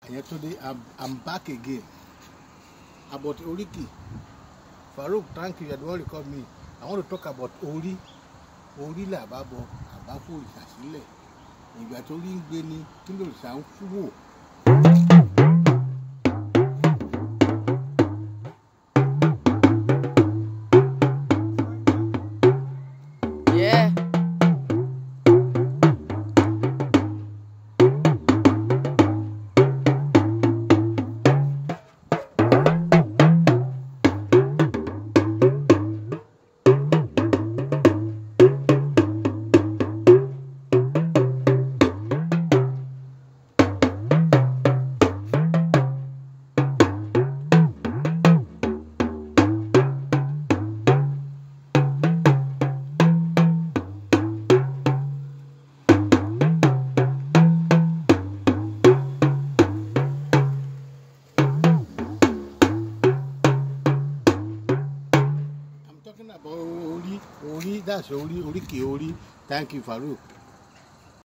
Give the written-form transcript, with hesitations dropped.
Today I'm back again. About Oriki. Farouk, thank you. You don't recall me. I want to talk about Ori. Ori la babo abafo ìṣàsílẹ̀. Ìgbà tó rí ń gbé ni kí ló ṣà ń fúwò. Talking about Ori, that's Oriki Ori. Thank you, Farouk.